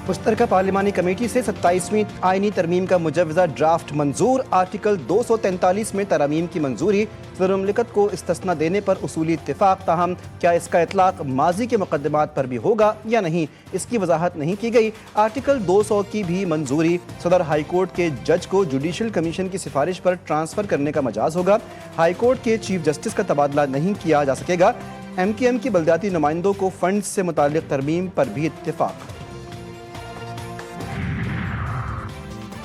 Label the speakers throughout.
Speaker 1: مشترکہ پارلیمانی کمیٹی سے 27ویں آئینی ترمیم کا مجوزہ ڈرافٹ منظور، آرٹیکل 243 میں ترامیم کی منظوری، صدر مملکت کو استثناء دینے پر اصولی اتفاق، تاہم کیا اس کا اطلاق ماضی کے مقدمات پر بھی ہوگا یا نہیں، اس کی وضاحت نہیں کی گئی۔ آرٹیکل 200 کی بھی منظوری، صدر ہائی کورٹ کے جج کو جوڈیشل کمیشن کی سفارش پر ٹرانسفر کرنے کا مجاز ہوگا۔ ہائی کورٹ کے چیف جسٹس کا تبادلہ نہیں کیا جا سکے گا۔ ایم کیو ایم کی بلدیاتی نمائندوں کو فنڈز سے متعلق ترمیم پر بھی اتفاق۔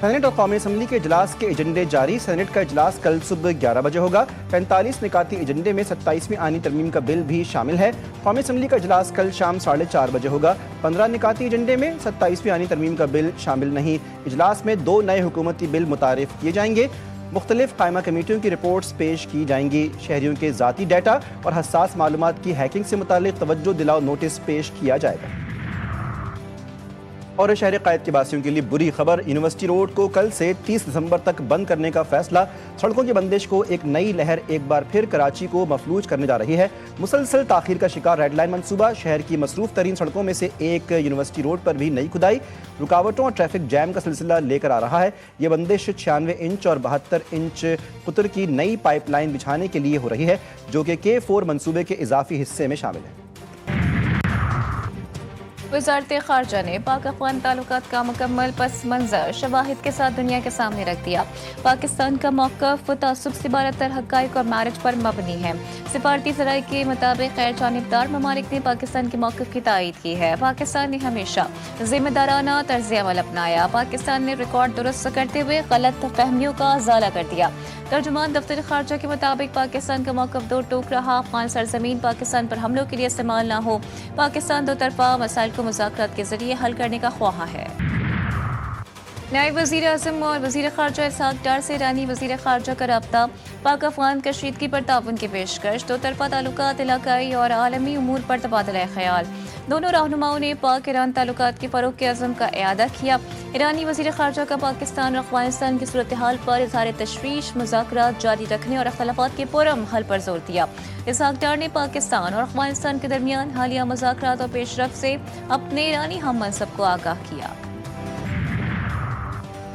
Speaker 1: سینٹ اور قومی اسمبلی کے اجلاس کے ایجنڈے جاری، سینٹ کا اجلاس کل صبح 11 بجے ہوگا۔ 45 نکاتی ایجنڈے میں 27ویں آئینی ترمیم کا بل بھی شامل ہے۔ قومی اسمبلی کا اجلاس کل شام 4:30 بجے ہوگا۔ 15 نکاتی ایجنڈے میں 27ویں آئینی ترمیم کا بل شامل نہیں۔ اجلاس میں 2 نئے حکومتی بل متعارف کیے جائیں گے۔ مختلف قائمہ کمیٹیوں کی رپورٹس پیش کی جائیں گی۔ شہریوں کے ذاتی ڈیٹا اور حساس معلومات کی ہیکنگ سے متعلق توجہ دلاؤ نوٹس پیش کیا جائے گا۔ اور شہر قائد کے باسیوں کے لیے بری خبر، یونیورسٹی روڈ کو کل سے 30 دسمبر تک بند کرنے کا فیصلہ۔ سڑکوں کی بندش کو ایک نئی لہر ایک بار پھر کراچی کو مفلوج کرنے جا رہی ہے۔ مسلسل تاخیر کا شکار ریڈ لائن منصوبہ، شہر کی مصروف ترین سڑکوں میں سے ایک یونیورسٹی روڈ پر بھی نئی کھدائی، رکاوٹوں اور ٹریفک جیم کا سلسلہ لے کر آ رہا ہے۔ یہ بندش 96 انچ اور 72 انچ قطر کی نئی پائپ لائن بچھانے کے لیے ہو رہی ہے، جو کہ K4 منصوبے کے اضافی حصے میں شامل ہے۔
Speaker 2: وزارت خارجہ نے پاک افغان تعلقات کا مکمل پس منظر شواہد کے ساتھ دنیا کے سامنے رکھ دیا۔ پاکستان کا موقف تعصب سے بالاتر حقائق اور میرج پر مبنی ہے۔ سفارتی ذرائع کے مطابق غیر جانبدار ممالک نے پاکستان کے موقف کی تائید کی ہے۔ پاکستان نے ہمیشہ ذمہ دارانہ طرز عمل اپنایا۔ پاکستان نے ریکارڈ درست کرتے ہوئے غلط فہمیوں کا ازالہ کر دیا۔ ترجمان دفتر خارجہ کے مطابق پاکستان کا موقف دو ٹوک رہا۔ افغان سرزمین پاکستان پر حملوں کے لیے استعمال نہ ہو۔ پاکستان دو طرفہ مسائل کو مذاکرات کے ذریعے حل کرنے کا خواہاں ہے۔ نائب وزیر اعظم اور وزیر خارجہ اسحاق ڈار سے ایرانی وزیر خارجہ کا رابطہ، پاک افغان کشیدگی پر تعاون کی پیشکش، دو طرفہ تعلقات، علاقائی اور عالمی امور پر تبادلہ خیال۔ دونوں رہنماؤں نے پاک ایران تعلقات کے فروغ کے عزم کا اعادہ کیا۔ ایرانی وزیر خارجہ کا پاکستان اور افغانستان کی صورتحال پر اظہار تشویش، مذاکرات جاری رکھنے اور اختلافات کے پرامن حل پر زور دیا۔ اسحاق ڈار نے پاکستان اور افغانستان کے درمیان حالیہ مذاکرات اور پیش رفت سے اپنے ایرانی ہم منصب کو آگاہ کیا۔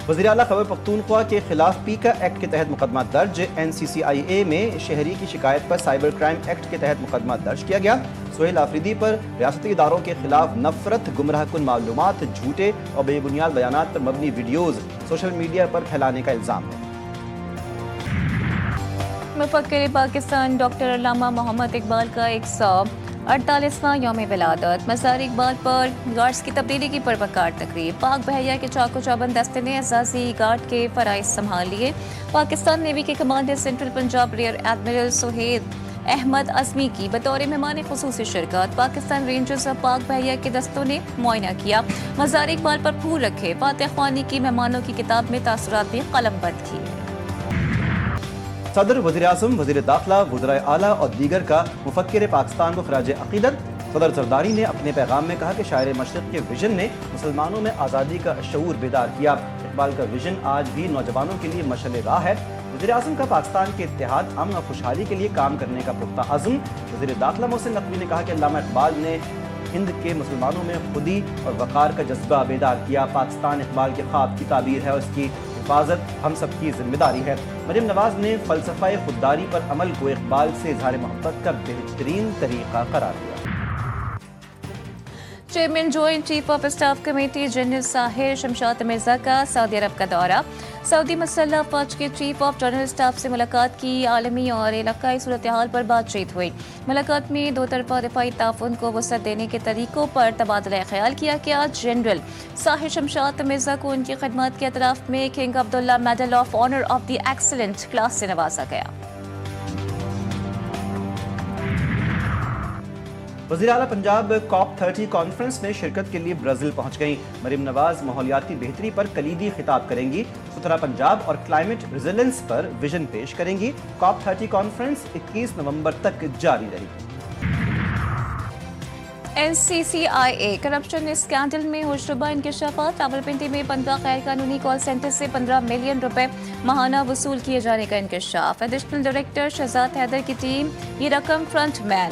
Speaker 1: وزیر اعلیٰ خیبر پختونخوا کے خلاف پیکا ایکٹ کے تحت مقدمہ درج، NCCIA میں شہری کی شکایت پر سائبر کرائم ایکٹ کے تحت مقدمہ درج کیا گیا۔ سہیل آفریدی پر ریاستی اداروں کے خلاف نفرت، گمراہ کن معلومات، جھوٹے اور بے بنیاد بیانات پر مبنی ویڈیوز سوشل میڈیا پر پھیلانے کا الزام ہے۔
Speaker 2: مفکر پاکستان ڈاکٹر علامہ محمد اقبال کا 148واں یوم ولادت، مزار اقبال پر گارڈز کی تبدیلی کی پروقار تقریب۔ پاک بحریہ کے چاق و چوبند دستے نے اعزازی گارڈ کے فرائض سنبھال لیے۔ پاکستان نیوی کے commander central Punjab rear admiral Sohail Ahmed Azmi کی بطور مہمان خصوصی شرکت۔ پاکستان رینجرز اور پاک بحریہ کے دستوں نے معائنہ کیا۔ مزار اقبال پر پھول رکھے۔ فاتح خوانی کی مہمانوں کی کتاب میں تاثرات بھی قلم بند کیے۔
Speaker 1: صدر، وزیر اعظم، وزیر داخلہ، وزرائے اعلیٰ اور دیگر کا مفکر پاکستان کو خراج عقیدت۔ صدر زرداری نے اپنے پیغام میں کہا کہ شاعر مشرق کے ویژن نے مسلمانوں میں آزادی کا شعور بیدار کیا۔ اقبال کا ویژن آج بھی نوجوانوں کے لیے مشعل راہ ہے۔ وزیر اعظم کا پاکستان کے اتحاد، امن اور خوشحالی کے لیے کام کرنے کا پختہ عزم۔ وزیر داخلہ محسن نقوی نے کہا کہ علامہ اقبال نے ہند کے مسلمانوں میں خودی اور وقار کا جذبہ بیدار کیا۔ پاکستان اقبال کے خواب کی تعبیر ہے اور اس کی حفاظت ہم سب کی ذمہ داری ہے۔ مریم نواز نے فلسفہ خودداری پر عمل کو اقبال سے اظہار محبت کا بہترین طریقہ قرار دیا۔
Speaker 2: Chairman joint chief of staff committee general Sahir Shamshad Mirza کا سعودی عرب کا دورہ۔ سعودی مسلح افواج کے چیف آف جنرل اسٹاف سے ملاقات کی۔ عالمی اور علاقائی صورتحال پر بات چیت ہوئی۔ ملاقات میں دو طرفہ دفاعی تعاون کو وسعت دینے کے طریقوں پر تبادلہ خیال کیا گیا۔ جنرل ساحر شمشاد مرزا کو ان کی خدمات کے اعتراف میں King Abdullah Medal of Honour of the Excellent Class سے نوازا گیا۔
Speaker 1: وزیر اعلیٰ پنجاب COP 30 کانفرنس میں شرکت کے لیے برازیل پہنچ گئیں۔ مریم نواز ماحولیاتی بہتری پر کلیدی خطاب کریں گی۔ ستھرا پنجاب اور کلائمیٹ ریزیلنس پر ویژن پیش کریں گی۔ COP 30 کانفرنس 21 نومبر تک جاری رہے گی۔
Speaker 2: NCCIA کرپشن اسکینڈل میں ہوشربا انکشافات۔ راولپنڈی میں 15 غیر قانونی کال سینٹر سے 15 ملین روپے ماہانہ وصول کیے جانے کا انکشاف۔ ایڈیشنل ڈائریکٹر شہزاد حیدر کی ٹیم، یہ رقم فرنٹ مین